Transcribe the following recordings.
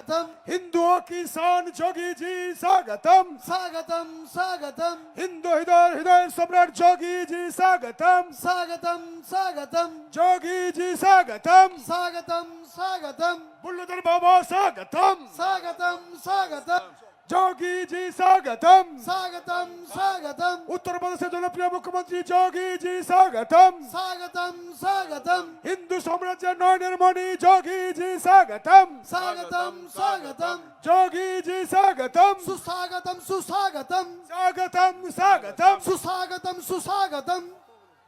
स्वागतम हिंदू किसान जोगी जी स्वागतम स्वागतम स्वागतम हिंदू हृदय हृदय सम्राट जोगी जी स्वागतम स्वागतम स्वागतम जोगी जी स्वागतम स्वागतम स्वागतम बुल्लुधर बाबा स्वागतम स्वागतम स्वागतम जोगी जी स्वागतम स्वागतम स्वागतम उत्तर प्रदेश के जनप्रिय मुख्यमंत्री जोगी जी स्वागतम स्वागतम स्वागतम हिंदू साम्राज्य नयनमणि जोगी जी स्वागतम स्वागतम स्वागतम जोगी जी स्वागतम सुस्वागतम सुस्वागतम स्वागतम स्वागतम सुस्वागतम सुस्वागतम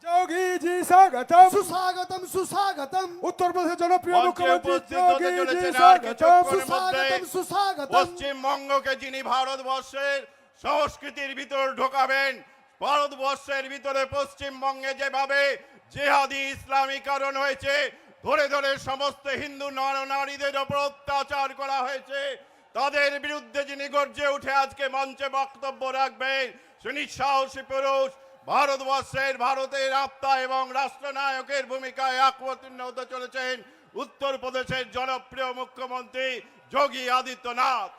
जोगी जी स्वागतम सुस्वागतम सुस्वागतम उत्तर प्रदेश जनप्रिय मुख्यमंत्री উপস্থিত হতে जोगी जी চলেছেন আর स्वागतम কিছুক্ষণের মধ্যে सुस्वागतम सुस्वागतम পশ্চিমবঙ্গকে যিনি ভারতবর্ষের সংস্কৃতির ভিতর ঢোকাবেন, ভারতবর্ষের ভিতরে পশ্চিমবঙ্গে যেভাবে জিহাদি ইসলামীকরণ হয়েছে, ধরে ধরে সমস্ত হিন্দু নরনারীদের ওপর অত্যাচার করা হয়েছে, তাদের বিরুদ্ধে যিনি গর্জে উঠে আজকে মঞ্চে বক্তব্য রাখবেন, তিনি সাহসী পুরুষ, ভারতের আত্মা এবং রাষ্ট্রনায়কের ভূমিকায় অবতীর্ণ হতে চলেছেন উত্তর প্রদেশের জনপ্রিয় মুখ্যমন্ত্রী যোগী আদিত্যনাথ।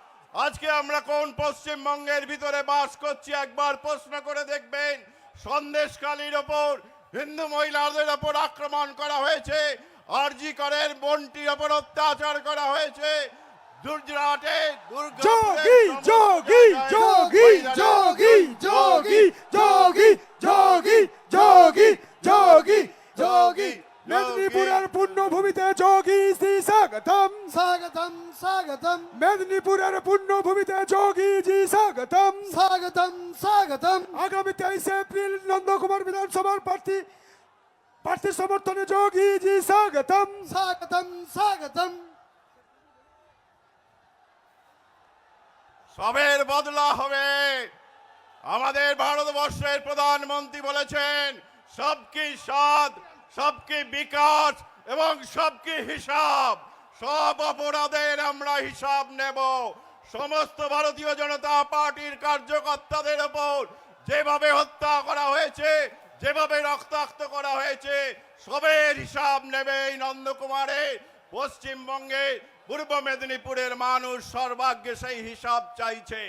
আজকে আমরা কোন পশ্চিমবঙ্গের ভিতরে বাস করছি একবার প্রশ্ন করে দেখবেন। সন্দেশখালীর ওপর হিন্দু মহিলাদের ওপর আক্রমণ করা হয়েছে, আরজি করের বোনটির ওপর অত্যাচার করা হয়েছে, গুজরাটে जोगी जोगी जोगी जोगी जोगी जोगी जोगी जोगी जोगी जोगी মেদিনীপুরের পুণ্যভূমিতে যোগী জি স্বাগতম स्वागतम स्वागतम মেদিনীপুরের পুণ্যভূমিতে যোগী জি স্বাগতম स्वागतम स्वागतम আগামী 23 এপ্রিল নন্দকুমার বিধানসভার প্রার্থী সমর্থনে যোগী জি স্বাগতম स्वागतम स्वागतम সবের বদলা হবে। আমাদের ভারতবর্ষের প্রধানমন্ত্রী বলেছেন সবকি সাথ, সবকি বিকাশ এবং সবকি হিসাব। সব অপরাধের আমরা হিসাব নেব। সমস্ত ভারতীয় জনতা পার্টির কার্যকর্তাদের ওপর যেভাবে হত্যা করা হয়েছে, যেভাবে রক্তাক্ত করা হয়েছে, সবের হিসাব নেবে এই নন্দকুমারে। পশ্চিমবঙ্গে পূর্ব মেদিনীপুরের মানুষ সর্বাগ্যে সেই হিসাব চাইছে।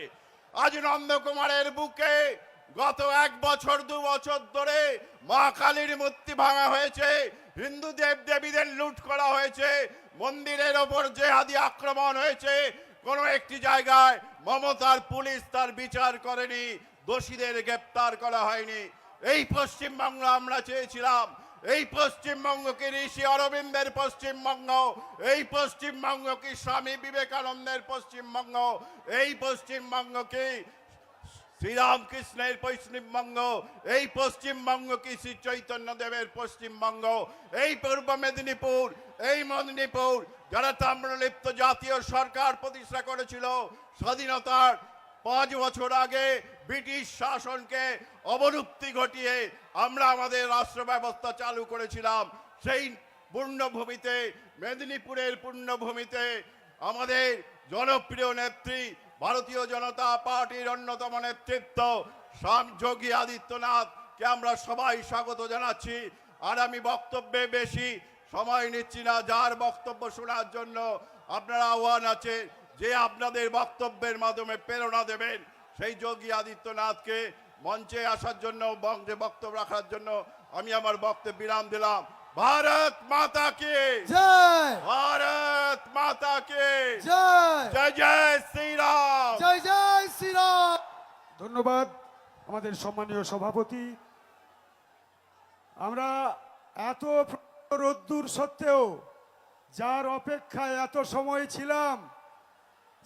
আজ নন্দকুমারের বুকে গত 1 বছর 2 বছর ধরে মা কালীর মূর্তি ভাঙা হয়েছে, হিন্দু দেব দেবীদের লুট করা হয়েছে, মন্দিরের ওপর জেহাদি আক্রমণ হয়েছে। কোনো একটি জায়গায় মমতার পুলিশ তার বিচার করেনি, দোষীদের গ্রেপ্তার করা হয়নি। এই পশ্চিমবঙ্গ আমরা চেয়েছিলাম। এই পশ্চিমবঙ্গ কি ঋষি অরবিন্দের পশ্চিমবঙ্গ, এই পশ্চিমবঙ্গ কি স্বামী বিবেকানন্দের পশ্চিমবঙ্গ, এই পশ্চিমবঙ্গ কি শ্রীরামকৃষ্ণের পশ্চিমবঙ্গ, এই পশ্চিমবঙ্গ কি শ্রী চৈতন্য দেবের পশ্চিমবঙ্গ। এই পূর্ব মেদিনীপুর, এই মেদিনীপুর যারা তাম্রলিপ্ত জাতীয় সরকার প্রতিষ্ঠা করেছিল স্বাধীনতার 5 বছর আগে ব্রিটিশ শাসনকে অবলুপ্তি ঘটিয়ে আমরা আমাদের রাষ্ট্র ব্যবস্থা চালু করেছিলাম। সেই পূর্ণভূমিতে, মেদিনীপুরের পূর্ণভূমিতে আমাদের জনপ্রিয় নেত্রী ভারতীয় জনতা পার্টির অন্যতম নেতৃত্ব যোগী আদিত্যনাথকে আমরা সবাই স্বাগত জানাচ্ছি। আর আমি বক্তব্যে বেশি সময় নিচ্ছি না। যার বক্তব্য শোনার জন্য আপনারা আহ্বান আছে, যে আপনাদের বক্তব্যের মাধ্যমে প্রেরণা দেবেন, সেই যোগী আদিত্যনাথকে মঞ্চে আসার জন্য, মঞ্চে বক্তব্য রাখার জন্য আমি আমার বক্তব্য বিরাম দিলাম। ভারত মাতা কি जय ভারত মাতা কি जय জয় জয় শ্রীরাম। जय जय श्री राम। ধন্যবাদ আমাদের সম্মানীয় সভাপতি। আমরা এত রোদ্দুর সত্ত্বেও যার অপেক্ষায় এত সময় ছিলাম,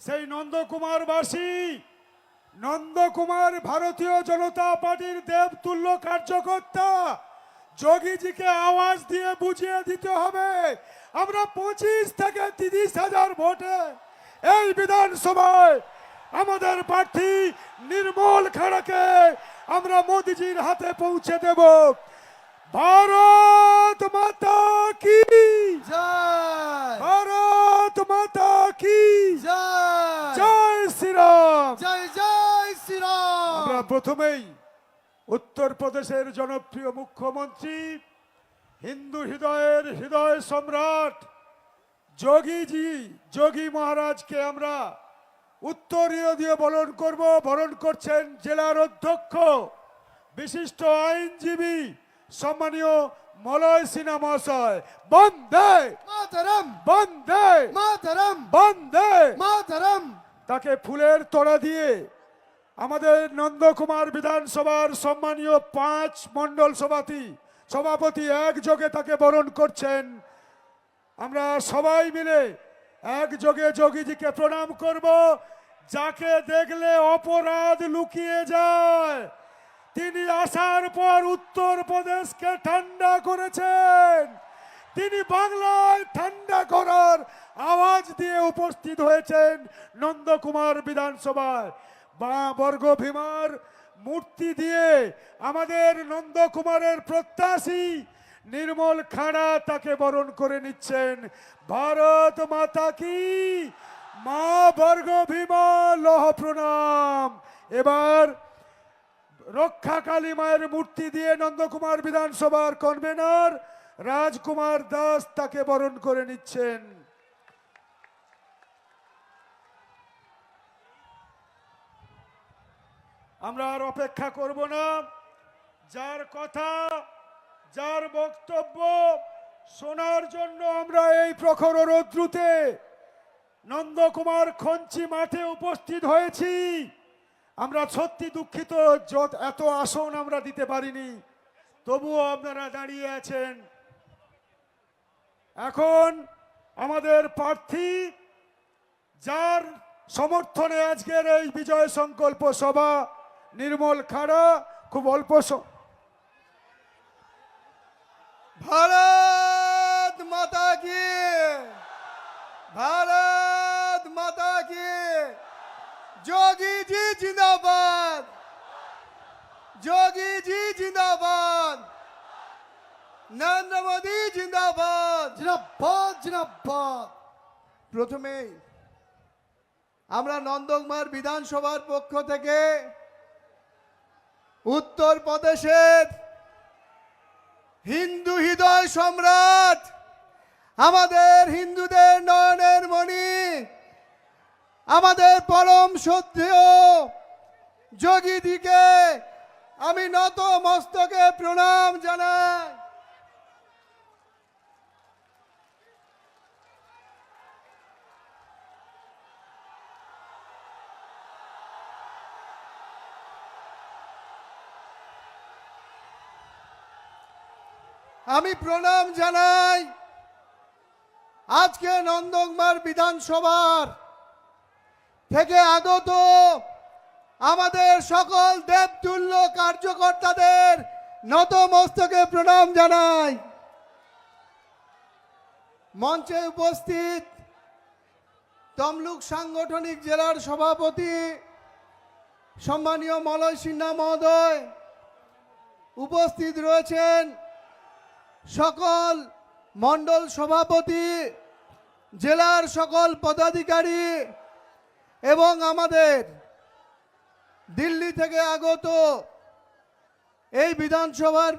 সেই নন্দকুমারবাসী, নন্দকুমার ভারতীয় জনতা পার্টির দেবতুল্য কার্যকর্তা যোগীজিকে আওয়াজ দিয়ে বুঝিয়ে দিতে হবে আমরা 25 থেকে 30,000 ভোটে এই বিধানসভায় আমাদের প্রার্থী নির্মল খাড়াকে আমরা মোদিজির হাতে পৌঁছে দেব। ভারত মাতা কি जय ভারত মাতা কি जय জয় শ্রীরাম। जय जय श्री राम। আমরা প্রথমেই উত্তর প্রদেশের জনপ্রিয় মুখ্যমন্ত্রী, হিন্দু হৃদয়ের হৃদয় সম্রাট যোগী মহারাজকে আমরা উত্তরীয় দিয়ে বরণ করছেন জেলার অধ্যক্ষ বিশিষ্ট আইনজীবী সম্মানীয় মলয় সিনহা মহাশয়। বন্দে মাতরম বন্দে মাতরম বন্দে। মাতরম। তাকে ফুলের তোড়া দিয়ে আমাদের নন্দকুমার বিধানসভার সম্মানীয় 5 মণ্ডল সভাপতি একযোগে তাকে বরণ করছেন। আমরা সবাই মিলে একযোগে যোগীজিকে প্রণাম করব। যাকে দেখলে অপরাধ লুকিয়ে যায়, তিনি আসার পর উত্তরপ্রদেশকে ঠান্ডা করেছেন। তিনি বাংলায় ঠান্ডা করার আওয়াজ দিয়ে উপস্থিত হয়েছেন নন্দকুমার বিধানসভায়। বর্গ ভীমার মূর্তি দিয়ে আমাদের নন্দকুমারের প্রত্যাশী নির্মল খাড়া তাকে বরণ করে নিচ্ছেন। ভারত মাতা কি, মা বর্গ ভীমা লহ প্রণাম। এবার রক্ষাকালী মায়ের মূর্তি দিয়ে নন্দকুমার বিধানসভার কনভেনর রাজকুমার দাস তাকে বরণ করে নিচ্ছেন। আমরা আর অপেক্ষা করব না। যার কথা, যার বক্তব্য শোনার জন্য আমরা এই প্রখর রৌদ্রুতে নন্দকুমার খঞ্চি মাঠে উপস্থিত হয়েছি। আমরা সত্যি দুঃখিত, এত আসন আমরা দিতে পারিনি, তবুও আপনারা দাঁড়িয়ে আছেন। এখন আমাদের প্রার্থী, যার সমর্থনে আজকের এই বিজয় সংকল্প সভা, নির্মল খাড়া, খুব অল্প भारत माता की, भारत माता की। जोगी जी जिंदाबाद, जोगी जी जिंदाबाद, नरेंद्र मोदी जिंदाबाद, जिंदाबाद जिंदाबाद। প্রথমেই আমরা নন্দকুমার বিধানসভার পক্ষ থেকে উত্তরপ্রদেশের হিন্দু হৃদয় সম্রাট, আমাদের হিন্দুদের নয়নের মণি, আমাদের পরম শ্রদ্ধেয় যোগীজিকে আমি নত মস্তকে প্রণাম জানাই। আমি প্রণাম জানাই আজকে নন্দকুমার বিধানসভার থেকে আগত আমাদের সকল দেবতুল্য কার্যকর্তাদের নত মস্তকে প্রণাম জানাই। মঞ্চে উপস্থিত তমলুক সাংগঠনিক জেলার সভাপতি সম্মানীয় মলয় সিনহা মহোদয়, উপস্থিত রয়েছেন সকল মণ্ডল সভাপতি, জেলার সকল পদাধিকারী এবং আমাদের দিল্লি থেকে আগত এই বিধানসভার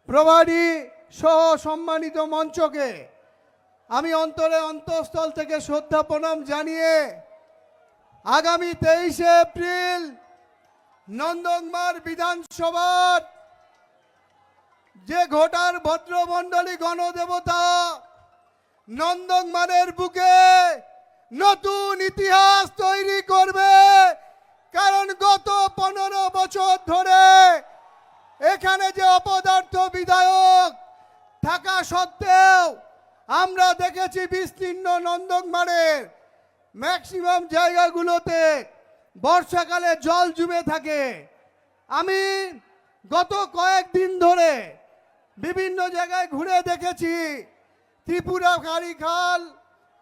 প্রভারী সহ সম্মানিত মঞ্চকে আমি অন্তঃস্থল থেকে শ্রদ্ধা প্রণাম জানিয়ে আগামী 23 এপ্রিল নন্দকুমার বিধানসভার যে ঘোটার ভদ্রমণ্ডলী গণদেবতা নন্দকুমারের বুকে নতুন ইতিহাস তৈরি করবে। কারণ গত 15 বছর ধরে এখানে যে অপদার্থ বিধায়ক থাকা সত্ত্বেও আমরা দেখেছি বিস্তীর্ণ নন্দকুমারের ম্যাক্সিমাম জায়গাগুলোতে বর্ষাকালে জল জমে থাকে। আমি গত কয়েকদিন ধরে বিভিন্ন জায়গায় ঘুরে দেখেছি ত্রিপুরা খাড়ি খাল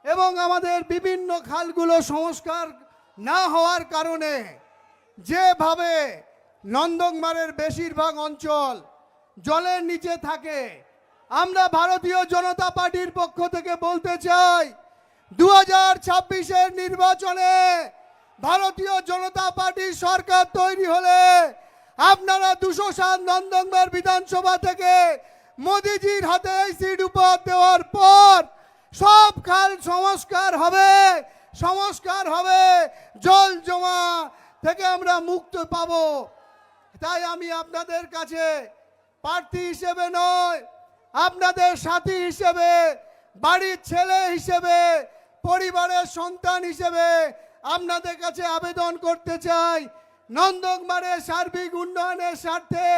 এবং আমাদের বিভিন্ন খালগুলো সংস্কার না হওয়ার কারণে যেভাবে নন্দকুমারের বেশিরভাগ অঞ্চল জলের নিচে থাকে, আমরা ভারতীয় জনতা পার্টির পক্ষ থেকে বলতে চাই 2026-এর নির্বাচনে ভারতীয় জনতা পার্টির সরকার তৈরি হলে আপনারা 207 নন্দকুমার বিধানসভা থেকে মোদিজির হাতে এই সিট উপহার দেওয়ার পর সব খাল সংস্কার হবে, জল জমা থেকে আমরা মুক্ত পাবো। তাই আমি আপনাদের কাছে প্রার্থী হিসেবে নয়, আপনাদের সাথী হিসেবে, বাড়ির ছেলে হিসেবে, পরিবারের সন্তান হিসেবে আপনাদের কাছে আবেদন করতে চাই, নন্দকুমারের সার্বিক উন্নয়নের স্বার্থে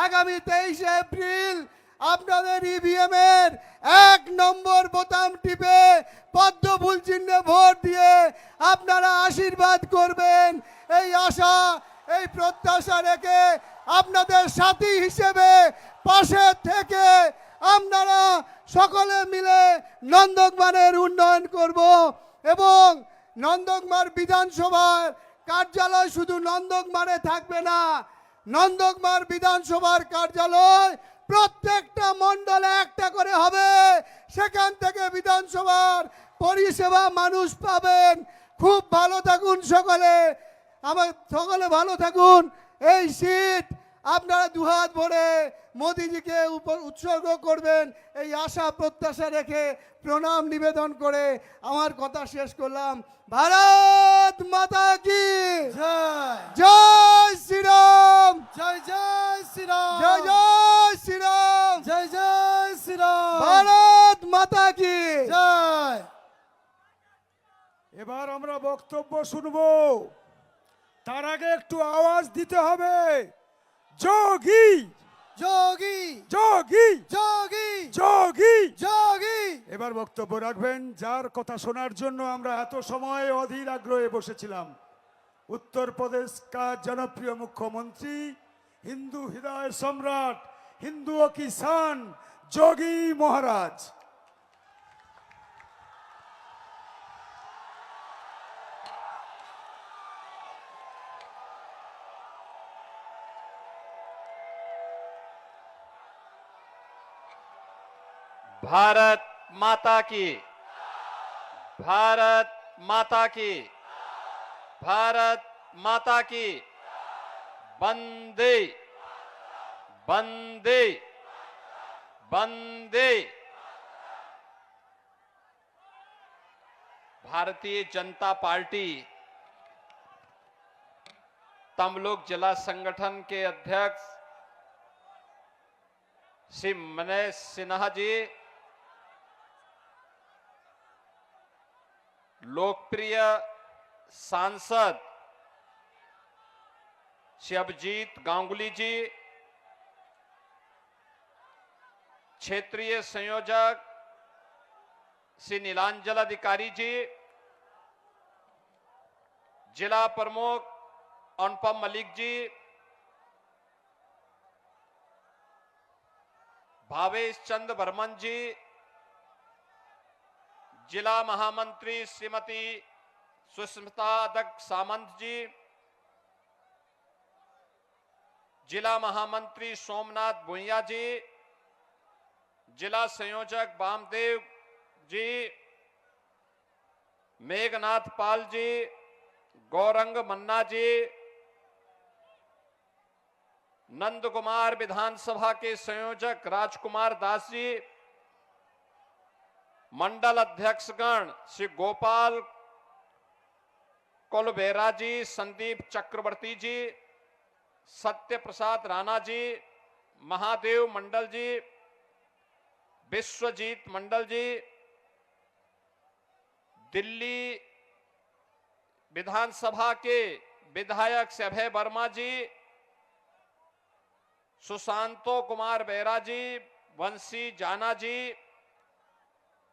আগামী 23শে এপ্রিল আপনাদের ইভিএম এর 1 নম্বর বোতাম টিপে পদ্ম ফুল চিহ্নে ভোট দিয়ে আপনারা আশীর্বাদ করবেন। এই আশা, এই প্রত্যাশা রেখে আপনাদের সাথী হিসেবে পাশে থেকে আপনারা সকলে মিলে নন্দকুমারের উন্নয়ন করব এবং নন্দকুমার বিধানসভার কার্যালয় শুধু নন্দকুমারে থাকবে না, নন্দকুমার বিধানসভার কার্যালয় প্রত্যেকটা মণ্ডলে একটা করে হবে। সেখান থেকে বিধানসভার পরিষেবা মানুষ পাবেন। খুব ভালো থাকুন সকলে, সকলে ভালো থাকুন। এই সিট আপনারা দুহাত ভরে মোদিজিকে উৎসর্গ করবেন, এই আশা প্রত্যাশা রেখে প্রণাম নিবেদন করে আমার কথা শেষ করলাম। ভারত মাতা কি জয় জয় শ্রীরাম, জয় জয় শ্রীরাম, জয় জয় শ্রীরাম, জয় জয় শ্রীরাম, ভারত মাতা কি জয়। এবার আমরা বক্তব্য শুনবো, তার আগে একটু আওয়াজ দিতে হবে। যোগী যোগী যোগী যোগী যোগী। যোগী। এবার বক্তব্য রাখবেন, যার কথা শোনার জন্য আমরা এত সময় অধীর আগ্রহে বসেছিলাম, উত্তরপ্রদেশ का জনপ্রিয় মুখ্যমন্ত্রী, হিন্দু হৃদয়ের সম্রাট, হিন্দু কি শান, যোগী মহারাজ। भारत माता की, भारत माता की, भारत माता की। वंदे वंदे वंदे। भारतीय जनता पार्टी तमलुक जिला संगठन के अध्यक्ष श्री मनीष सिन्हा जी, लोकप्रिय सांसद श्री अभिजीत गांगुली जी, क्षेत्रीय संयोजक श्री नीलांजल अधिकारी जी, जिला प्रमुख अनुपम मलिक जी, भावेश चंद बर्मन जी, जिला महामंत्री श्रीमती सुष्मिता दत्त सामंत जी, जिला महामंत्री सोमनाथ भुइया जी, जिला संयोजक वामदेव जी, मेघनाथ पाल जी, गौरंग मन्ना जी, नंद कुमार विधानसभा के संयोजक राजकुमार दास जी, मंडल अध्यक्षगण श्री गोपाल कोलबेरा जी, संदीप चक्रवर्ती जी, सत्य प्रसाद राणा जी, महादेव मंडल जी, विश्वजीत मंडल जी, दिल्ली विधानसभा के विधायक अभय वर्मा जी, सुशांतो कुमार बेरा जी, वंशी जाना जी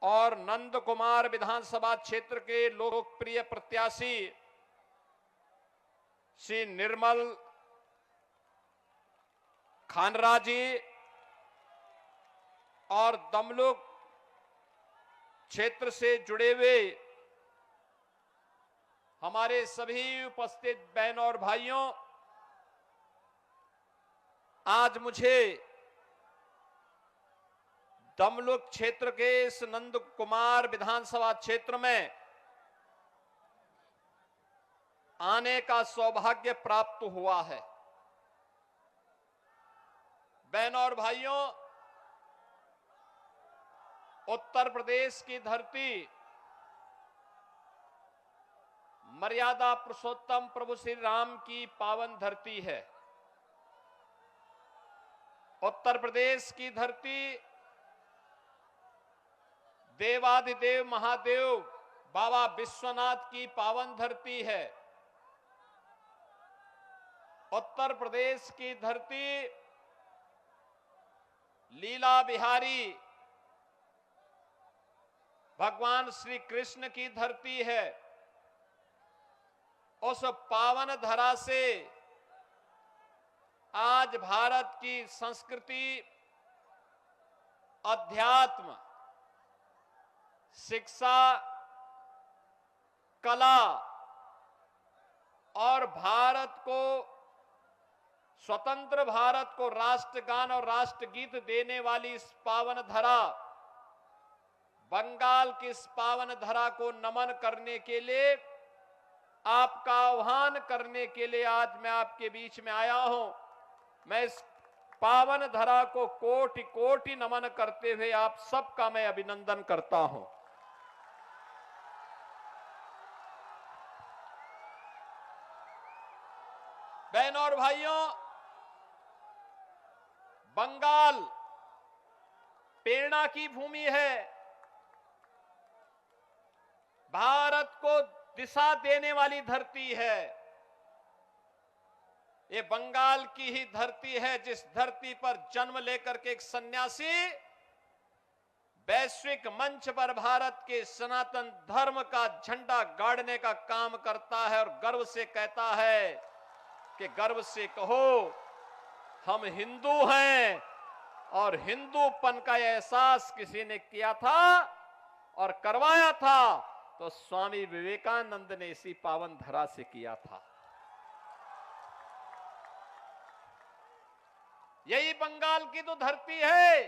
और नंद कुमार विधानसभा क्षेत्र के लोकप्रिय प्रत्याशी श्री निर्मल खानरा जी और दमलुक क्षेत्र से जुड़े हुए हमारे सभी उपस्थित बहनों और भाइयों, आज मुझे दमलुक क्षेत्र के इस नंद कुमार विधानसभा क्षेत्र में आने का सौभाग्य प्राप्त हुआ है। बहनों और भाइयों, उत्तर प्रदेश की धरती मर्यादा पुरुषोत्तम प्रभु श्री राम की पावन धरती है। उत्तर प्रदेश की धरती देवाधिदेव महादेव बाबा विश्वनाथ की पावन धरती है। उत्तर प्रदेश की धरती लीला बिहारी भगवान श्री कृष्ण की धरती है। उस पावन धरा से आज भारत की संस्कृति, अध्यात्म, शिक्षा, कला और भारत को, स्वतंत्र भारत को राष्ट्रगान और राष्ट्रगीत देने वाली इस पावन धरा, बंगाल की इस पावन धरा को नमन करने के लिए, आपका आह्वान करने के लिए आज मैं आपके बीच में आया हूं। मैं इस पावन धरा को कोटि कोटि नमन करते हुए आप सबका मैं अभिनंदन करता हूं। बहनों और भाइयों, बंगाल प्रेरणा की भूमि है। भारत को दिशा देने वाली धरती है। ये बंगाल की ही धरती है जिस धरती पर जन्म लेकर के एक सन्यासी वैश्विक मंच पर भारत के सनातन धर्म का झंडा गाड़ने का काम करता है और गर्व से कहता है कि गर्व से कहो हम हिंदू हैं। और हिंदूपन का एहसास किसी ने किया था और करवाया था तो स्वामी विवेकानंद ने इसी पावन धरा से किया था। यही बंगाल की तो धरती है,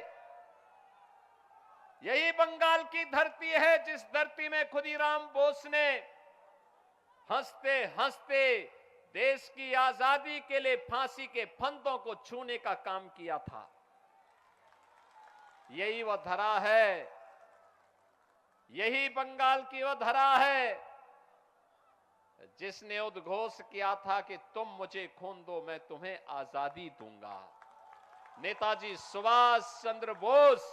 यही बंगाल की धरती है जिस धरती में खुदीराम बोस ने हंसते हंसते देश की आजादी के लिए फांसी के फंदों को छूने का काम किया था। यही वह धरा है, यही बंगाल की वह धरा है जिसने उद्घोष किया था कि तुम मुझे खून दो मैं तुम्हें आजादी दूंगा। नेताजी सुभाष चंद्र बोस,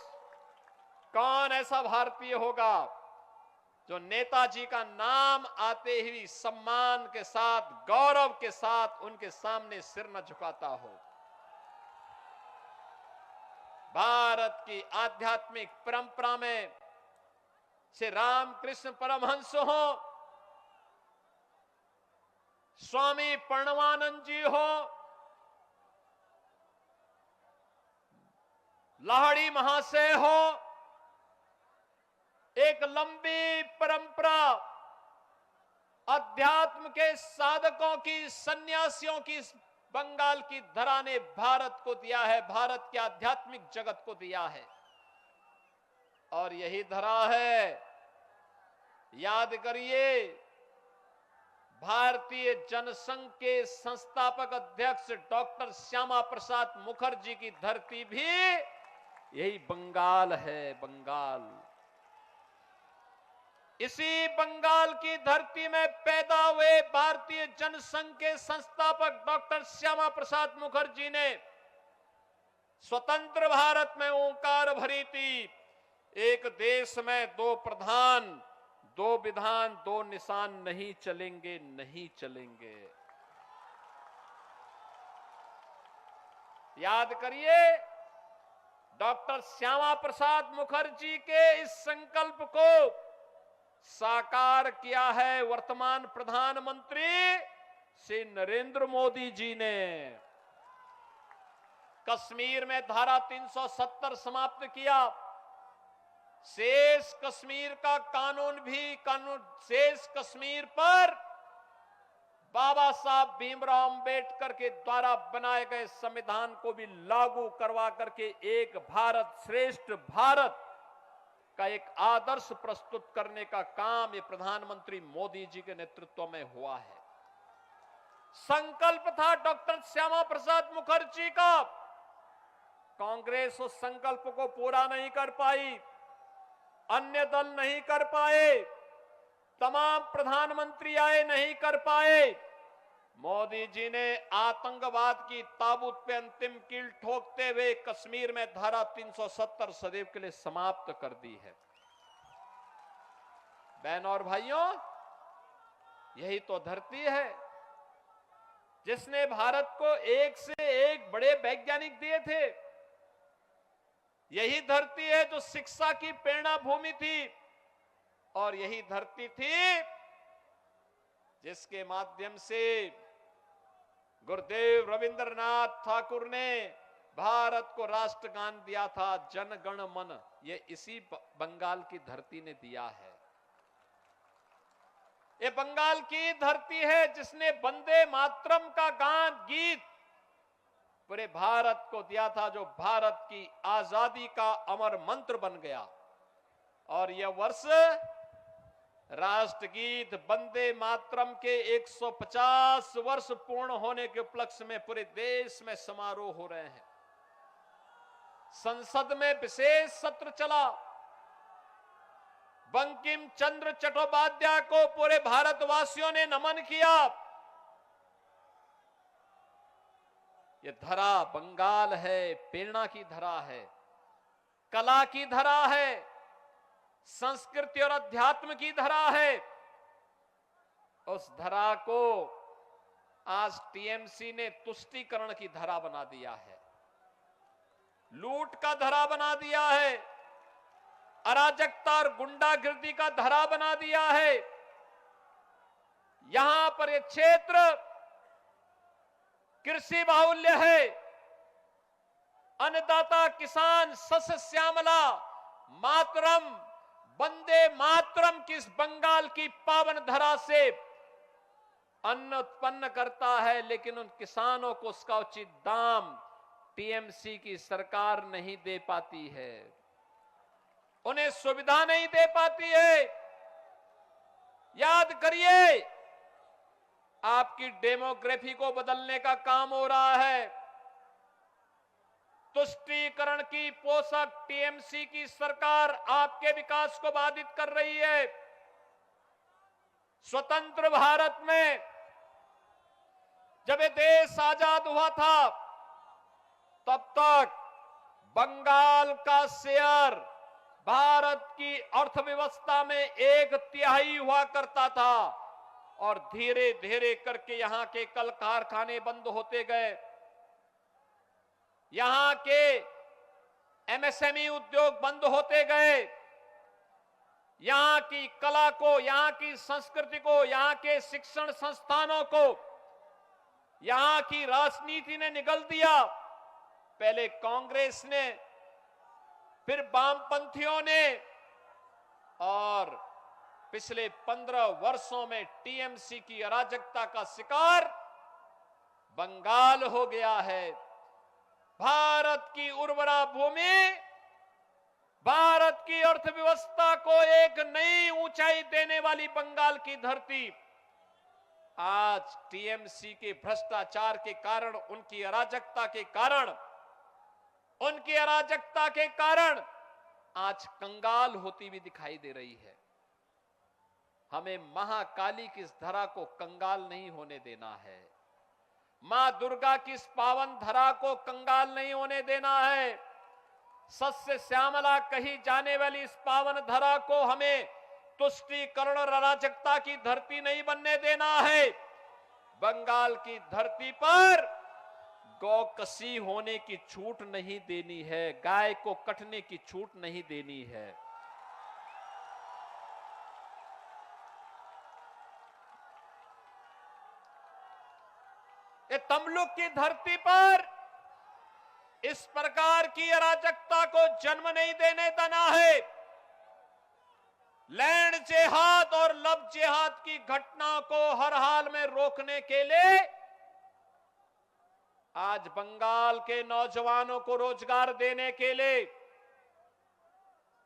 कौन ऐसा भारतीय होगा जो नेताजी का नाम आते ही सम्मान के साथ, गौरव के साथ उनके सामने सिर न झुकाता हो। भारत की आध्यात्मिक परंपरा में से रामकृष्ण परमहंस हो, स्वामी प्रणवानंद जी हो, लाहिड़ी महाशय हो, एक लंबी परंपरा अध्यात्म के साधकों की, सन्यासियों की बंगाल की धरा ने भारत को दिया है, भारत के आध्यात्मिक जगत को दिया है। और यही धरा है, याद करिए, भारतीय जनसंघ के संस्थापक अध्यक्ष डॉक्टर श्यामा प्रसाद मुखर्जी की धरती भी यही बंगाल है। बंगाल, इसी बंगाल की धरती में पैदा हुए भारतीय जनसंघ के संस्थापक डॉक्टर श्यामा प्रसाद मुखर्जी ने स्वतंत्र भारत में ओंकार भरी थी, एक देश में दो प्रधान, दो विधान, दो निशान नहीं चलेंगे, नहीं चलेंगे। याद करिए, डॉक्टर श्यामा प्रसाद मुखर्जी के इस संकल्प को साकार किया है वर्तमान प्रधानमंत्री श्री नरेंद्र मोदी जी ने। कश्मीर में धारा 370 समाप्त किया, शेष कश्मीर का कानून शेष कश्मीर पर बाबा साहब भीमराव अंबेडकर के द्वारा बनाए गए संविधान को भी लागू करवा करके एक भारत श्रेष्ठ भारत का एक आदर्श प्रस्तुत करने का काम ये प्रधानमंत्री मोदी जी के नेतृत्व में हुआ है। संकल्प था डॉक्टर श्यामा प्रसाद मुखर्जी का, कांग्रेस उस संकल्प को पूरा नहीं कर पाई। अन्य दल नहीं कर पाए, तमाम प्रधानमंत्री आए नहीं कर पाए। मोदी जी ने आतंकवाद की ताबूत पे अंतिम कील ठोकते हुए कश्मीर में धारा 370 सदैव के लिए समाप्त कर दी है। बहन और भाइयों, यही तो धरती है जिसने भारत को एक से एक बड़े वैज्ञानिक दिए थे। यही धरती है जो शिक्षा की प्रेरणा भूमि थी, और यही धरती थी जिसके माध्यम से गुरुदेव रविंद्रनाथ ठाकुर ने भारत को राष्ट्रगान दिया था, जन गण मन। ये इसी बंगाल की धरती ने दिया है। ये बंगाल की धरती है जिसने वंदे मातरम का गीत पूरे भारत को दिया था, जो भारत की आजादी का अमर मंत्र बन गया। और यह वर्ष राष्ट्रगीत वंदे मातरम के 150 वर्ष पूर्ण होने के उपलक्ष्य में पूरे देश में समारोह हो रहे हैं। संसद में विशेष सत्र चला। बंकिम चंद्र चट्टोपाध्याय को पूरे भारतवासियों ने नमन किया। यह धरा बंगाल है, प्रेरणा की धरा है, कला की धरा है, संस्कृति और अध्यात्म की धरा है। उस धरा को आज टीएमसी ने तुष्टीकरण की धरा बना दिया है, लूट का धरा बना दिया है, अराजकता और गुंडागिर्दी का धरा बना दिया है। यहां पर यह क्षेत्र कृषि बाहुल्य है। अन्नदाता किसान सस्य श्यामला मातरम वंदे मातरम की इस बंगाल की पावन धरा से अन्न उत्पन्न करता है, लेकिन उन किसानों को उसका उचित दाम टीएमसी की सरकार नहीं दे पाती है, उन्हें सुविधा नहीं दे पाती है। याद करिए, आपकी डेमोग्राफी को बदलने का काम हो रहा है। तुष्टीकरण की पोषक टीएमसी की सरकार आपके विकास को बाधित कर रही है। स्वतंत्र भारत में जब ये देश आजाद हुआ था, तब तक बंगाल का शेयर भारत की अर्थव्यवस्था में 1/3 हुआ करता था, और धीरे धीरे करके यहां के कल कारखाने बंद होते गए। यहां के एमएसएमई उद्योग बंद होते गए। यहां की कला को, यहां की संस्कृति को, यहां के शिक्षण संस्थानों को यहां की राजनीति ने निगल दिया। पहले कांग्रेस ने, फिर वामपंथियों ने, और पिछले 15 वर्षों में टीएमसी की अराजकता का शिकार बंगाल हो गया है। भारत की उर्वरा भूमि, भारत की अर्थव्यवस्था को एक नई ऊंचाई देने वाली बंगाल की धरती आज टीएमसी के भ्रष्टाचार के कारण, उनकी अराजकता के कारण आज कंगाल होती हुई दिखाई दे रही है। हमें महाकाली की इस धरा को कंगाल नहीं होने देना है। मां दुर्गा की इस पावन धरा को कंगाल नहीं होने देना है। सस्य श्यामला कही जाने वाली इस पावन धरा को हमें तुष्टीकरण और अराजकता की धरती नहीं बनने देना है। बंगाल की धरती पर गौकसी होने की छूट नहीं देनी है, गाय को कटने की छूट नहीं देनी है। ये तमलुक की धरती पर इस प्रकार की अराजकता को जन्म नहीं देने देना है। लैंड जेहाद और लव जेहाद की घटना को हर हाल में रोकने के लिए आज बंगाल के नौजवानों को रोजगार देने के लिए,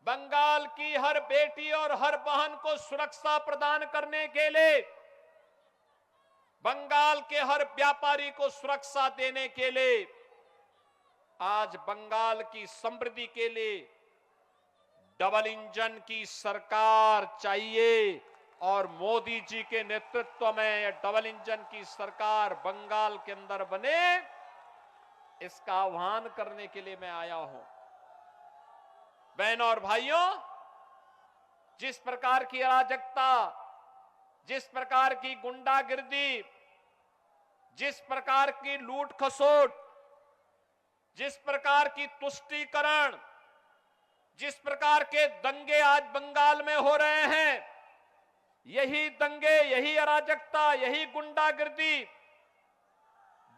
बंगाल की हर बेटी और हर बहन को सुरक्षा प्रदान करने के लिए, बंगाल के हर व्यापारी को सुरक्षा देने के लिए, आज बंगाल की समृद्धि के लिए डबल इंजन की सरकार चाहिए और मोदी जी के नेतृत्व में यह डबल इंजन की सरकार बंगाल के अंदर बने, इसका आह्वान करने के लिए मैं आया हूं। बहनों और भाइयों, जिस प्रकार की अराजकता, जिस प्रकार की गुंडागिर्दी, जिस प्रकार की लूट खसोट, जिस प्रकार की तुष्टीकरण, जिस प्रकार के दंगे आज बंगाल में हो रहे हैं, यही दंगे, यही अराजकता, यही गुंडागिर्दी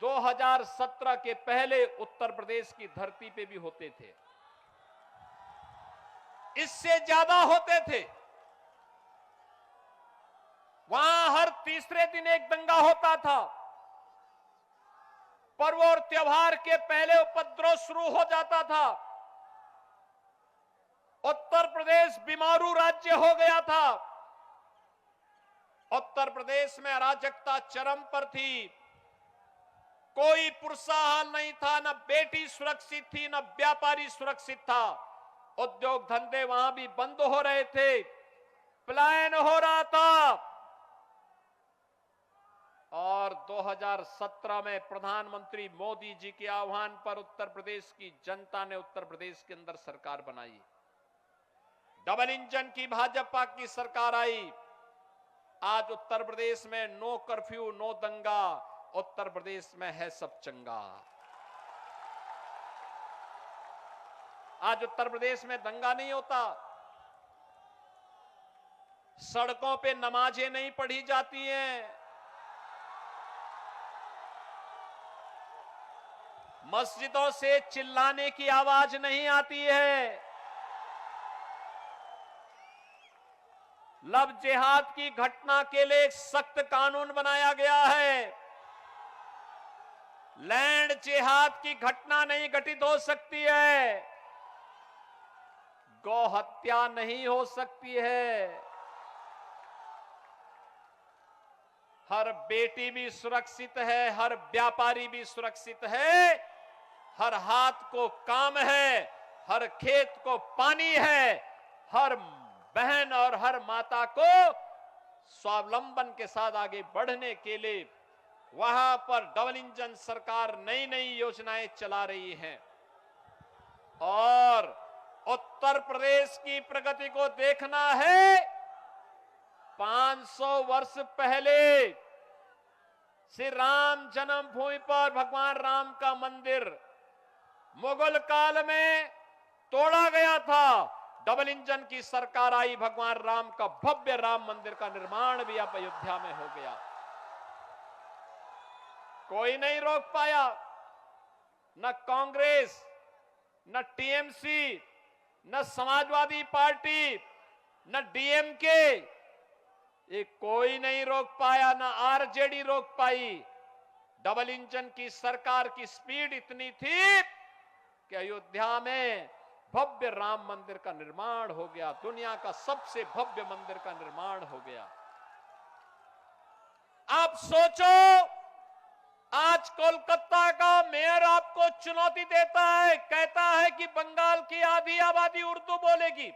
2017 के पहले उत्तर प्रदेश की धरती पे भी होते थे, इससे ज्यादा होते थे। वहां हर तीसरे दिन एक दंगा होता था, पर्व और त्योहार के पहले उपद्रव शुरू हो जाता था। उत्तर प्रदेश बीमारू राज्य हो गया था। उत्तर प्रदेश में अराजकता चरम पर थी। कोई पुरसाहाल नहीं था, न बेटी सुरक्षित थी, न व्यापारी सुरक्षित था। उद्योग धंधे वहां भी बंद हो रहे थे, पलायन हो रहा था। और 2017 में प्रधानमंत्री मोदी जी के आह्वान पर उत्तर प्रदेश की जनता ने उत्तर प्रदेश के अंदर सरकार बनाई। डबल इंजन की भाजपा की सरकार आई। आज उत्तर प्रदेश में नो कर्फ्यू, नो दंगा, उत्तर प्रदेश में है सब चंगा। आज उत्तर प्रदेश में दंगा नहीं होता, सड़कों पे नमाजें नहीं पढ़ी जाती हैं, मस्जिदों से चिल्लाने की आवाज नहीं आती है, लव जिहाद की घटना के लिए एक सख्त कानून बनाया गया है। लैंड जिहाद की घटना नहीं घटित हो सकती है, गौ हत्या नहीं हो सकती है, हर बेटी भी सुरक्षित है, हर व्यापारी भी सुरक्षित है, हर हाथ को काम है, हर खेत को पानी है, हर बहन और हर माता को स्वावलंबन के साथ आगे बढ़ने के लिए वहां पर डबल इंजन सरकार नई नई योजनाएं चला रही है। और उत्तर प्रदेश की प्रगति को देखना है। 500 वर्ष पहले श्री राम जन्मभूमि पर भगवान राम का मंदिर मुगल काल में तोड़ा गया था। डबल इंजन की सरकार आई, भगवान राम का भव्य राम मंदिर का निर्माण भी अब अयोध्या में हो गया। कोई नहीं रोक पाया, न कांग्रेस, न टीएमसी, न समाजवादी पार्टी, न डीएमके, ये कोई नहीं रोक पाया, न आरजेडी रोक पाई। डबल इंजन की सरकार की स्पीड इतनी थी कि अयोध्या में भव्य राम मंदिर का निर्माण हो गया, दुनिया का सबसे भव्य मंदिर का निर्माण हो गया। आप सोचो, आज कोलकाता का मेयर आपको चुनौती देता है, कहता है कि बंगाल की आधी आबादी उर्दू बोलेगी,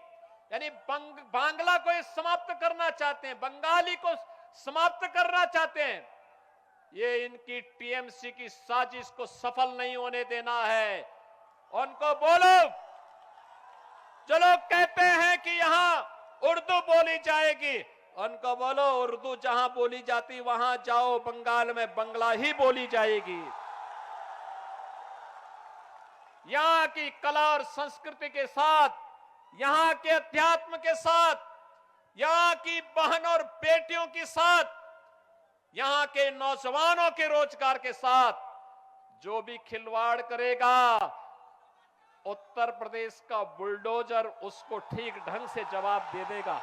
यानी बांग्ला को ये समाप्त करना चाहते हैं, बंगाली को समाप्त करना चाहते हैं। ये इनकी टीएमसी की साजिश को सफल नहीं होने देना है। उनको बोलो, जो लोग कहते हैं कि यहां उर्दू बोली जाएगी, उनको बोलो उर्दू जहां बोली जाती वहां जाओ, बंगाल में बंगला ही बोली जाएगी। यहां की कला और संस्कृति के साथ, यहां के अध्यात्म के साथ, यहां की बहन और बेटियों के साथ, यहां के नौजवानों के रोजगार के साथ जो भी खिलवाड़ करेगा, उत्तर प्रदेश का बुलडोजर उसको ठीक ढंग से जवाब दे देगा।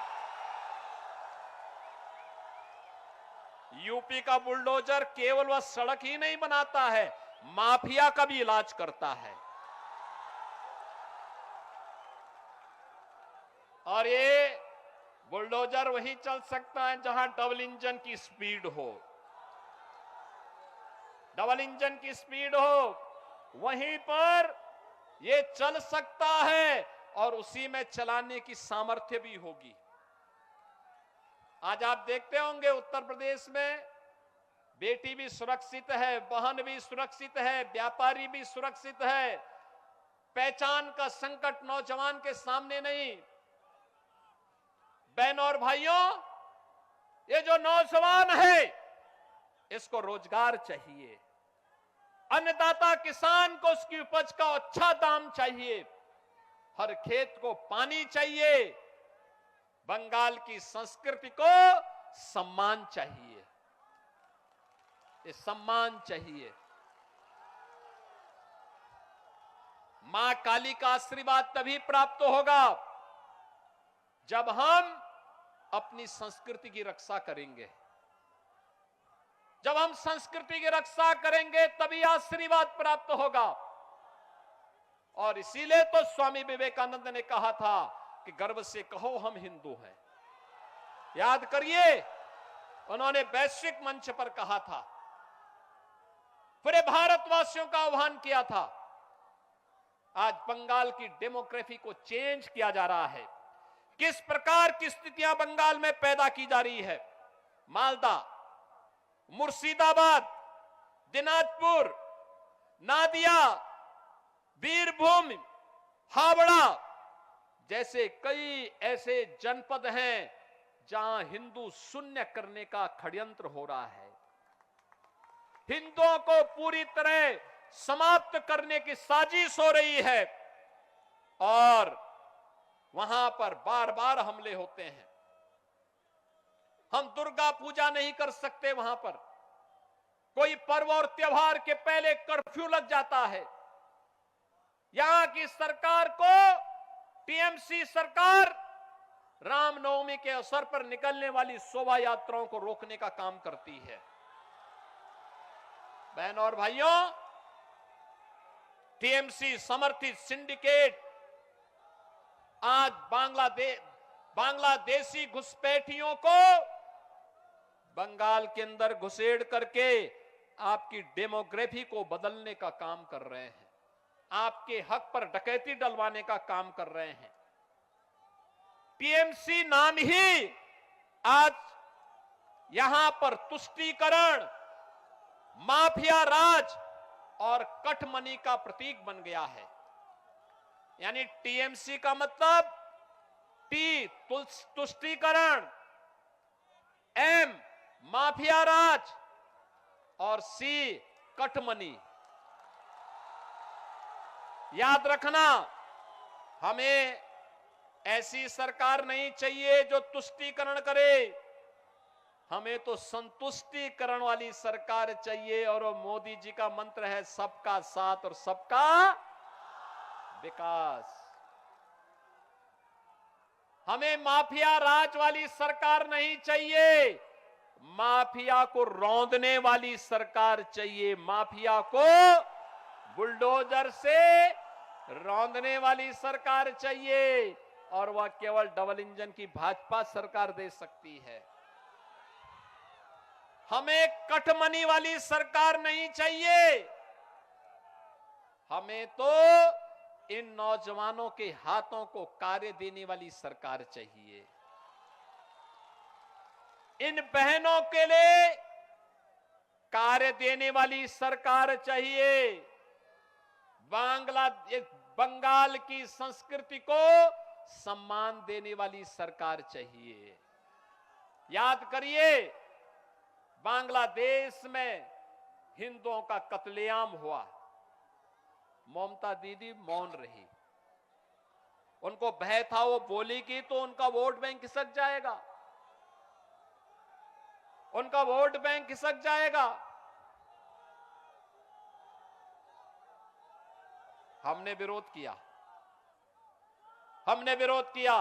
यूपी का बुलडोजर केवल वह सड़क ही नहीं बनाता है, माफिया का भी इलाज करता है। और ये बुलडोजर वहीं चल सकता है जहां डबल इंजन की स्पीड हो। डबल इंजन की स्पीड हो, वहीं पर ये चल सकता है। और उसी में चलाने की सामर्थ्य भी होगी। आज आप देखते होंगे उत्तर प्रदेश में बेटी भी सुरक्षित है, बहन भी सुरक्षित है, व्यापारी भी सुरक्षित है। पहचान का संकट नौजवान के सामने नहीं। बहनों और भाइयों, ये जो नौजवान है इसको रोजगार चाहिए, अन्नदाता किसान को उसकी उपज का अच्छा दाम चाहिए, हर खेत को पानी चाहिए, बंगाल की संस्कृति को सम्मान चाहिए, ये सम्मान चाहिए। मां काली का आशीर्वाद तभी प्राप्त होगा जब हम अपनी संस्कृति की रक्षा करेंगे। जब हम संस्कृति की रक्षा करेंगे तभी आशीर्वाद प्राप्त होगा। और इसीलिए तो स्वामी विवेकानंद ने कहा था कि गर्व से कहो हम हिंदू हैं। याद करिए, उन्होंने वैश्विक मंच पर कहा था, पूरे भारतवासियों का आह्वान किया था। आज बंगाल की डेमोग्राफी को चेंज किया जा रहा है। किस प्रकार की स्थितियां बंगाल में पैदा की जा रही है। मालदा, मुर्शिदाबाद, दिनाजपुर, नादिया, बीरभूम, हावड़ा जैसे कई ऐसे जनपद हैं जहां हिंदू शून्य करने का षड्यंत्र हो रहा है। हिंदुओं को पूरी तरह समाप्त करने की साजिश हो रही है और वहां पर बार बार हमले होते हैं। हम दुर्गा पूजा नहीं कर सकते, वहां पर कोई पर्व और त्योहार के पहले कर्फ्यू लग जाता है। यहां की सरकार को, टीएमसी सरकार, रामनवमी के अवसर पर निकलने वाली शोभा यात्राओं को रोकने का काम करती है। बहनों और भाइयों, टीएमसी समर्थित सिंडिकेट आज बांग्लादेशी घुसपैठियों को बंगाल के अंदर घुसेड़ करके आपकी डेमोग्राफी को बदलने का काम कर रहे हैं, आपके हक पर डकैती डलवाने का काम कर रहे हैं। टीएमसी नाम ही आज यहां पर तुष्टीकरण, माफिया राज और कठमनी का प्रतीक बन गया है। यानी टीएमसी का मतलब टी तुष्टीकरण, एम माफिया राज और सी कठमनी। याद रखना, हमें ऐसी सरकार नहीं चाहिए जो तुष्टीकरण करे, हमें तो संतुष्टिकरण वाली सरकार चाहिए। और वो मोदी जी का मंत्र है सबका साथ और सबका विकास। हमें माफिया राज वाली सरकार नहीं चाहिए, माफिया को रौंदने वाली सरकार चाहिए, माफिया को बुलडोजर से रौंदने वाली सरकार चाहिए। और वह केवल डबल इंजन की भाजपा सरकार दे सकती है। हमें कठमनी वाली सरकार नहीं चाहिए, हमें तो इन नौजवानों के हाथों को कार्य देने वाली सरकार चाहिए। इन बहनों के लिए कार्य देने वाली सरकार चाहिए। बंगाल की संस्कृति को सम्मान देने वाली सरकार चाहिए। याद करिए, बांग्लादेश में हिंदुओं का कत्लेआम हुआ, ममता दीदी मौन रही। उनको भय था वो बोलेगी तो उनका वोट बैंक खिसक जाएगा, उनका वोट बैंक खिसक जाएगा। हमने विरोध किया, हमने विरोध किया।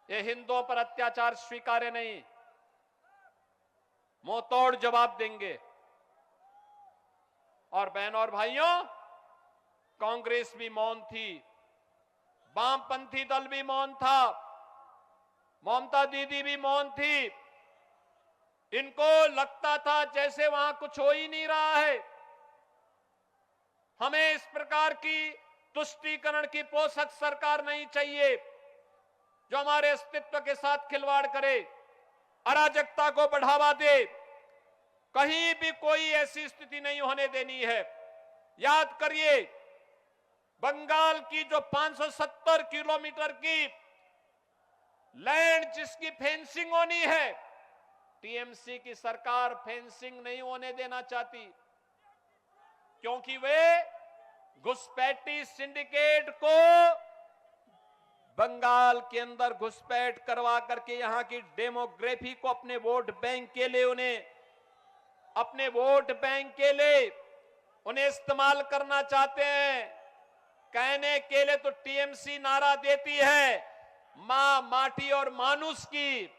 ये हिंदुओं पर अत्याचार स्वीकार्य नहीं, मुंहतोड़ जवाब देंगे। और बहनों और भाइयों, कांग्रेस भी मौन थी, वामपंथी दल भी मौन था, ममता दीदी भी मौन थी। इनको लगता था जैसे वहां कुछ हो ही नहीं रहा है। हमें इस प्रकार की तुष्टीकरण की पोषक सरकार नहीं चाहिए जो हमारे अस्तित्व के साथ खिलवाड़ करे, अराजकता को बढ़ावा दे। कहीं भी कोई ऐसी स्थिति नहीं होने देनी है। याद करिए, बंगाल की जो 570 किलोमीटर की लैंड जिसकी फेंसिंग होनी है, टीएमसी की सरकार फेंसिंग नहीं होने देना चाहती, क्योंकि वे घुसपैठी सिंडिकेट को बंगाल के अंदर घुसपैठ करवा करके यहां की डेमोग्राफी को अपने वोट बैंक के लिए उन्हें इस्तेमाल करना चाहते हैं। कहने के लिए तो टीएमसी नारा देती है मां माटी और मानुष की,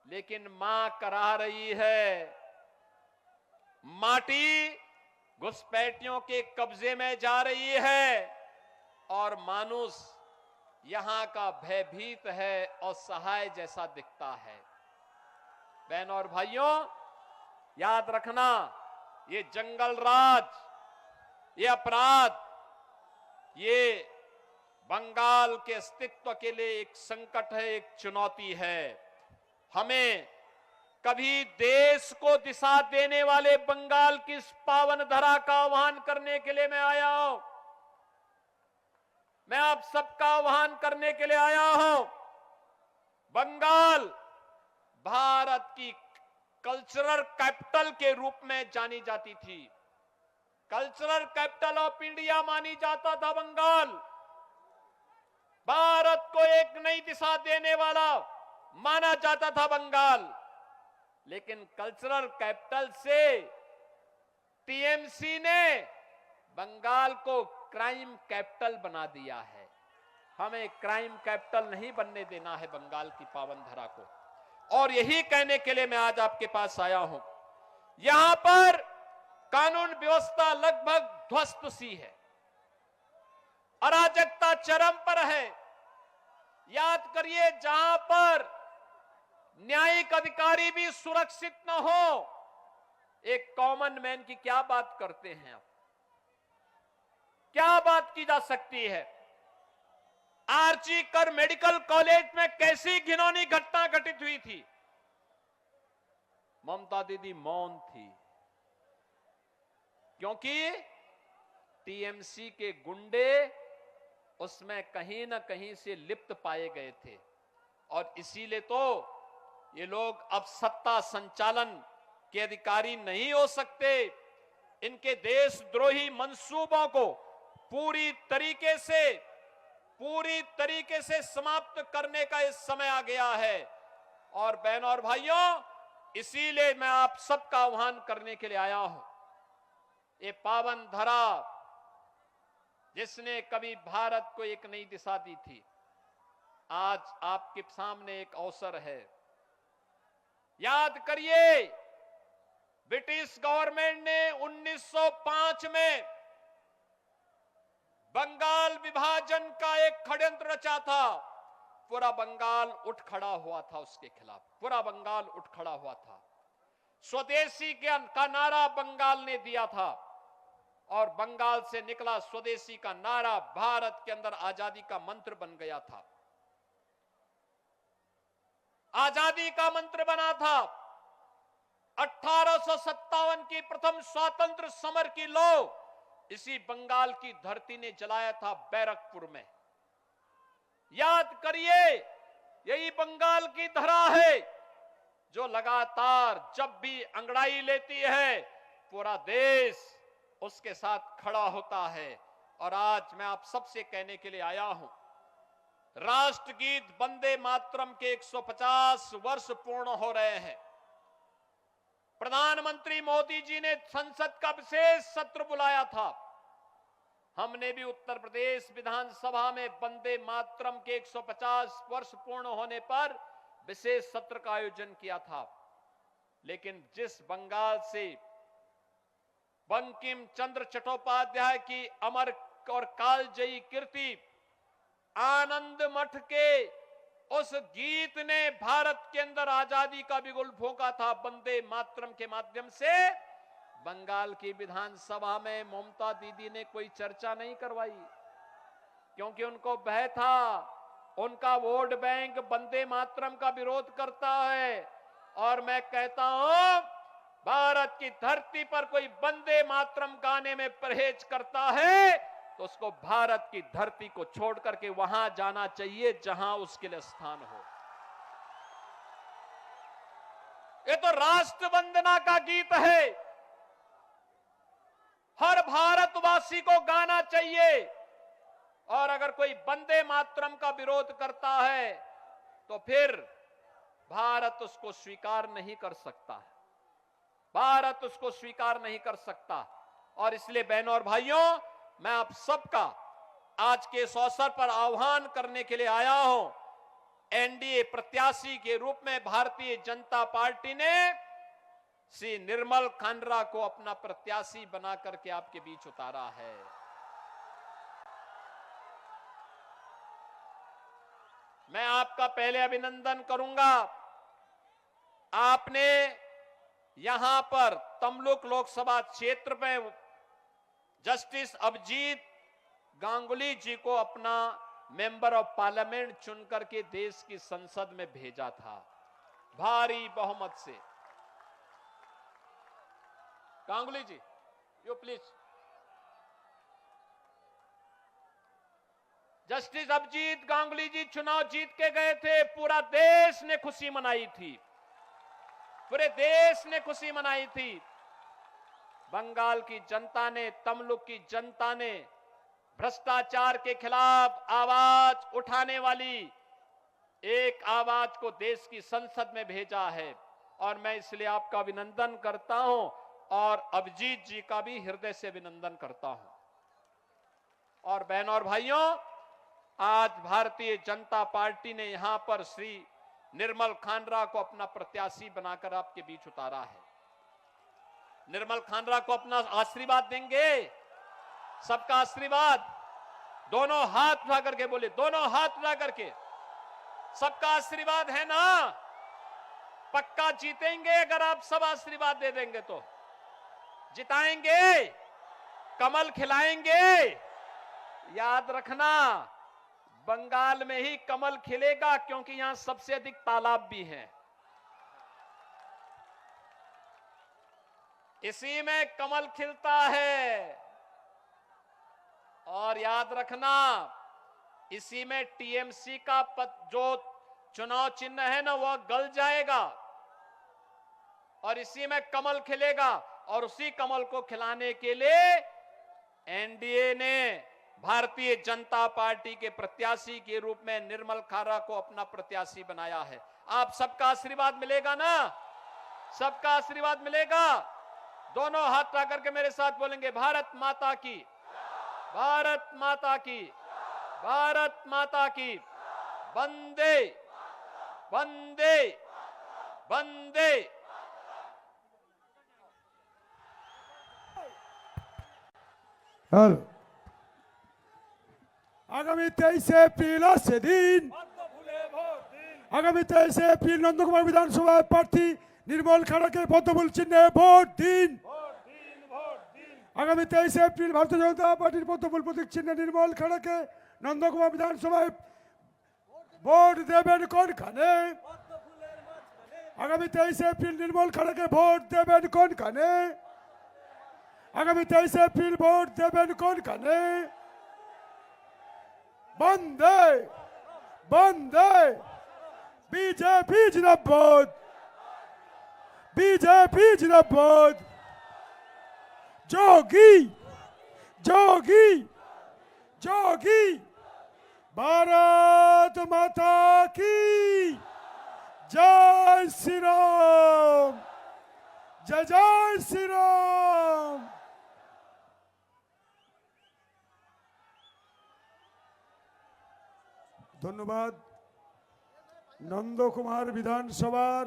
लेकिन मां करा रही है। माटी घुसपैठियों के कब्जे में जा रही है और मानुष यहां का भयभीत है और सहाय जैसा दिखता है। बहनों और भाइयों, याद रखना, ये जंगल राज, ये अपराध, ये बंगाल के अस्तित्व के लिए एक संकट है, एक चुनौती है। हमें कभी देश को दिशा देने वाले बंगाल की इस पावन धरा का आह्वान करने के लिए मैं आया हूं। मैं आप सबका आह्वान करने के लिए आया हूं। बंगाल भारत की कल्चरल कैपिटल के रूप में जानी जाती थी। कल्चरल कैपिटल ऑफ इंडिया मानी जाता था बंगाल। भारत को एक नई दिशा देने वाला माना जाता था बंगाल। लेकिन कल्चरल कैपिटल से टीएमसी ने बंगाल को क्राइम कैपिटल बना दिया है। हमें क्राइम कैपिटल नहीं बनने देना है बंगाल की पावन धरा को। और यही कहने के लिए मैं आज आपके पास आया हूं। यहां पर कानून व्यवस्था लगभग ध्वस्त सी है, अराजकता चरम पर है। याद करिए, जहां पर न्यायिक अधिकारी भी सुरक्षित न हो, एक कॉमन मैन की क्या बात करते हैं आप? क्या बात की जा सकती है? आरजी कर मेडिकल कॉलेज में कैसी घिनौनी घटना घटित हुई थी, ममता दीदी मौन थी, क्योंकि टीएमसी के गुंडे उसमें कहीं ना कहीं से लिप्त पाए गए थे। और इसीलिए तो ये लोग अब सत्ता संचालन के अधिकारी नहीं हो सकते। इनके देशद्रोही मंसूबों को पूरी तरीके से समाप्त करने का इस समय आ गया है। और बहनों और भाइयों, इसीलिए मैं आप सबका आह्वान करने के लिए आया हूं। ये पावन धरा जिसने कभी भारत को एक नई दिशा दी थी, आज आपके सामने एक अवसर है। याद करिए, ब्रिटिश गवर्नमेंट ने 1905 में बंगाल विभाजन का एक षड्यंत्र रचा था। पूरा बंगाल उठ खड़ा हुआ था उसके खिलाफ, पूरा बंगाल उठ खड़ा हुआ था। स्वदेशी का नारा बंगाल ने दिया था और बंगाल से निकला स्वदेशी का नारा भारत के अंदर आजादी का मंत्र बन गया था। आजादी का मंत्र बना था। 1857 की प्रथम स्वातंत्र समर की लौ इसी बंगाल की धरती ने जलाया था, बैरकपुर में। याद करिए, यही बंगाल की धरा है जो लगातार जब भी अंगड़ाई लेती है, पूरा देश उसके साथ खड़ा होता है। और आज मैं आप सबसे कहने के लिए आया हूं, राष्ट्रगीत वंदे मातरम के 150 वर्ष पूर्ण हो रहे हैं। प्रधानमंत्री मोदी जी ने संसद का विशेष सत्र बुलाया था। हमने भी उत्तर प्रदेश विधानसभा में वंदे मातरम के 150 वर्ष पूर्ण होने पर विशेष सत्र का आयोजन किया था। लेकिन जिस बंगाल से बंकिम चंद्र चट्टोपाध्याय की अमर और कालजयी कीर्ति आनंद मठ के उस गीत ने भारत के अंदर आजादी का बिगुल फूंका था, वंदे मातरम के माध्यम से, बंगाल की विधानसभा में ममता दीदी ने कोई चर्चा नहीं करवाई। क्योंकि उनको भय था उनका वोट बैंक वंदे मातरम का विरोध करता है। और मैं कहता हूं, भारत की धरती पर कोई वंदे मातरम गाने में परहेज करता है तो उसको भारत की धरती को छोड़ करके वहां जाना चाहिए जहां उसके लिए स्थान हो। ये तो राष्ट्र वंदना का गीत है, हर भारतवासी को गाना चाहिए। और अगर कोई वंदे मातरम का विरोध करता है तो फिर भारत उसको स्वीकार नहीं कर सकता है, भारत उसको स्वीकार नहीं कर सकता। और इसलिए बहनों और भाइयों, मैं आप सबका आज के इस अवसर पर आह्वान करने के लिए आया हूं। एनडीए प्रत्याशी के रूप में भारतीय जनता पार्टी ने श्री निर्मल खांडरा को अपना प्रत्याशी बना करके आपके बीच उतारा है। मैं आपका पहले अभिनंदन करूंगा। आपने यहां पर तमलुक लोकसभा क्षेत्र में जस्टिस अभिजीत गांगुली जी को अपना मेंबर ऑफ पार्लियामेंट चुनकर के देश की संसद में भेजा था भारी बहुमत से। Ganguly ji, you please. Justice Abhijit Ganguly ji चुनाव जीत के गए थे, पूरा देश ने खुशी मनाई थी, पूरे देश ने खुशी मनाई थी। बंगाल की जनता ने, तमलुक की जनता ने भ्रष्टाचार के खिलाफ आवाज उठाने वाली एक आवाज को देश की संसद में भेजा है। और मैं इसलिए आपका अभिनंदन करता हूं और अभिजीत जी का भी हृदय से अभिनंदन करता हूं। और बहनों और भाइयों, आज भारतीय जनता पार्टी ने यहां पर श्री निर्मल खांडरा को अपना प्रत्याशी बनाकर आपके बीच उतारा है। निर्मल खांडरा को अपना आशीर्वाद देंगे, सबका आशीर्वाद। दोनों हाथ उठा करके बोले, दोनों हाथ उठा करके। सबका आशीर्वाद है ना? पक्का जीतेंगे अगर आप सब आशीर्वाद दे देंगे तो। जिताएंगे, कमल खिलाएंगे। याद रखना, बंगाल में ही कमल खिलेगा क्योंकि यहां सबसे अधिक तालाब भी हैं। इसी में कमल खिलता है। और याद रखना, इसी में टीएमसी का जो चुनाव चिन्ह है ना, वह गल जाएगा और इसी में कमल खिलेगा। और उसी कमल को खिलाने के लिए एनडीए ने भारतीय जनता पार्टी के प्रत्याशी के रूप में निर्मल खांडरा को अपना प्रत्याशी बनाया है। आप सबका आशीर्वाद मिलेगा ना? सबका आशीर्वाद मिलेगा। दोनों हाथ उठा करके मेरे साथ बोलेंगे, भारत माता की, भारत माता की, भारत माता की, वंदे वंदे वंदे। হ্যালো, আগামী 23 এপ্রিল সেদিন, আগামী 23 এপ্রিল নন্দকুমার বিধানসভা প্রার্থী निर्मल खांडरा के पद्मफुल चिन्हे भोट दिन। आगामी 23 एप्रिल भारतीय जनता पार्टी पद्मफुल प्रतीक चिन्हे निर्मल खांडरा के नंदकुमार विधानसभा भोट देवेन कौन खाने? आगामी 23 एप्रिल निर्मल खांडरा के भोट देवेन कौन खाने? आगामी 23 एप्रिल भोट देवेन कौन खाने? बंदे बंदे बीजेपी जिंदाबाद, बीजेपी जिंदाबाद। जोगी जोगी जोगी। भारत माता की जय श्री राम, जय जय श्री राम। धन्यवाद। नंदकुमार विधानसभार